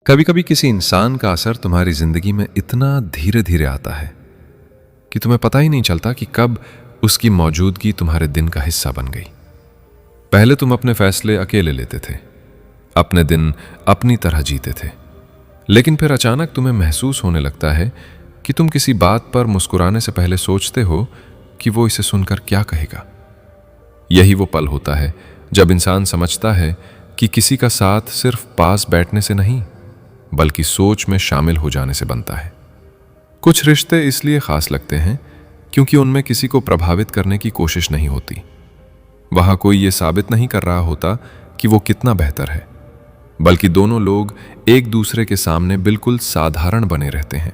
कभी कभी किसी इंसान का असर तुम्हारी जिंदगी में इतना धीरे धीरे आता है कि तुम्हें पता ही नहीं चलता कि कब उसकी मौजूदगी तुम्हारे दिन का हिस्सा बन गई। पहले तुम अपने फैसले अकेले लेते थे, अपने दिन अपनी तरह जीते थे, लेकिन फिर अचानक तुम्हें महसूस होने लगता है कि तुम किसी बात पर मुस्कुराने से पहले सोचते हो कि वो इसे सुनकर क्या कहेगा। यही वो पल होता है जब इंसान समझता है कि किसी का साथ सिर्फ पास बैठने से नहीं बल्कि सोच में शामिल हो जाने से बनता है। कुछ रिश्ते इसलिए खास लगते हैं क्योंकि उनमें किसी को प्रभावित करने की कोशिश नहीं होती। वहां कोई ये साबित नहीं कर रहा होता कि वो कितना बेहतर है, बल्कि दोनों लोग एक दूसरे के सामने बिल्कुल साधारण बने रहते हैं।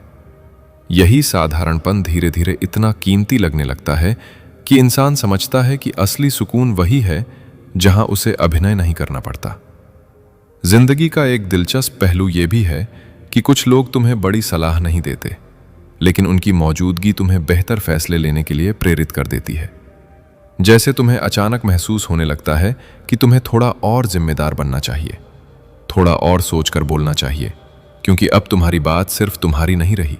यही साधारणपन धीरे धीरे इतना कीमती लगने लगता है कि इंसान समझता है कि असली सुकून वही है जहां उसे अभिनय नहीं करना पड़ता। जिंदगी का एक दिलचस्प पहलू यह भी है कि कुछ लोग तुम्हें बड़ी सलाह नहीं देते, लेकिन उनकी मौजूदगी तुम्हें बेहतर फैसले लेने के लिए प्रेरित कर देती है। जैसे तुम्हें अचानक महसूस होने लगता है कि तुम्हें थोड़ा और जिम्मेदार बनना चाहिए, थोड़ा और सोचकर बोलना चाहिए, क्योंकि अब तुम्हारी बात सिर्फ तुम्हारी नहीं रही।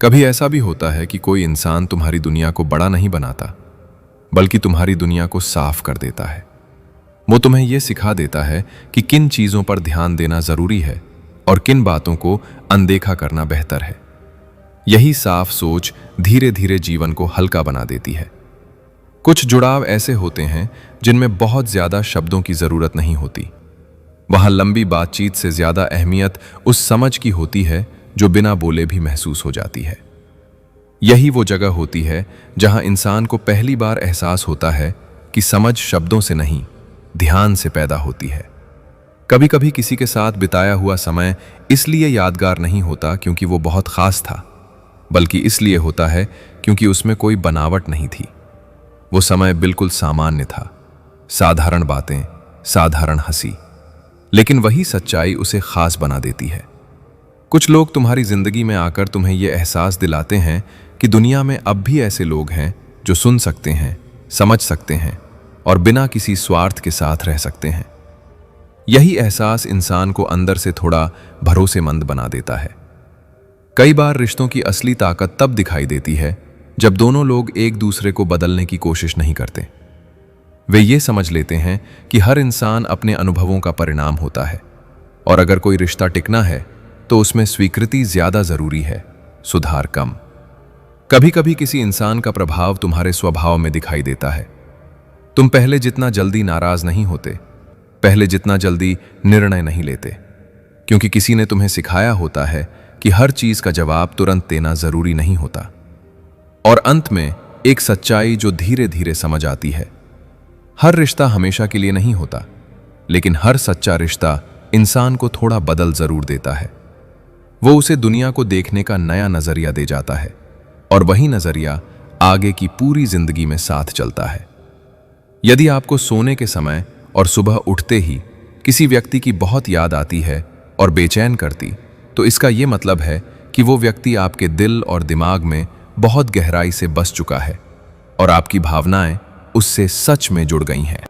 कभी ऐसा भी होता है कि कोई इंसान तुम्हारी दुनिया को बड़ा नहीं बनाता, बल्कि तुम्हारी दुनिया को साफ कर देता है। वो तुम्हें यह सिखा देता है कि किन चीजों पर ध्यान देना जरूरी है और किन बातों को अनदेखा करना बेहतर है। यही साफ सोच धीरे धीरे जीवन को हल्का बना देती है। कुछ जुड़ाव ऐसे होते हैं जिनमें बहुत ज्यादा शब्दों की जरूरत नहीं होती। वहां लंबी बातचीत से ज्यादा अहमियत उस समझ की होती है जो बिना बोले भी महसूस हो जाती है। यही वो जगह होती है जहां इंसान को पहली बार एहसास होता है कि समझ शब्दों से नहीं, ध्यान से पैदा होती है। कभी कभी किसी के साथ बिताया हुआ समय इसलिए यादगार नहीं होता क्योंकि वो बहुत खास था, बल्कि इसलिए होता है क्योंकि उसमें कोई बनावट नहीं थी। वो समय बिल्कुल सामान्य था, साधारण बातें, साधारण हंसी, लेकिन वही सच्चाई उसे खास बना देती है। कुछ लोग तुम्हारी जिंदगी में आकर तुम्हें यह एहसास दिलाते हैं कि दुनिया में अब भी ऐसे लोग हैं जो सुन सकते हैं, समझ सकते हैं और बिना किसी स्वार्थ के साथ रह सकते हैं। यही एहसास इंसान को अंदर से थोड़ा भरोसेमंद बना देता है। कई बार रिश्तों की असली ताकत तब दिखाई देती है जब दोनों लोग एक दूसरे को बदलने की कोशिश नहीं करते। वे ये समझ लेते हैं कि हर इंसान अपने अनुभवों का परिणाम होता है और अगर कोई रिश्ता टिकना है तो उसमें स्वीकृति ज्यादा जरूरी है, सुधार कम। कभी कभी किसी इंसान का प्रभाव तुम्हारे स्वभाव में दिखाई देता है। तुम पहले जितना जल्दी नाराज नहीं होते, पहले जितना जल्दी निर्णय नहीं लेते, क्योंकि किसी ने तुम्हें सिखाया होता है कि हर चीज का जवाब तुरंत देना जरूरी नहीं होता। और अंत में एक सच्चाई जो धीरे धीरे समझ आती है, हर रिश्ता हमेशा के लिए नहीं होता, लेकिन हर सच्चा रिश्ता इंसान को थोड़ा बदल जरूर देता है। वो उसे दुनिया को देखने का नया नजरिया दे जाता है और वही नजरिया आगे की पूरी जिंदगी में साथ चलता है। यदि आपको सोने के समय और सुबह उठते ही किसी व्यक्ति की बहुत याद आती है और बेचैन करती, तो इसका यह मतलब है कि वो व्यक्ति आपके दिल और दिमाग में बहुत गहराई से बस चुका है और आपकी भावनाएं उससे सच में जुड़ गई हैं।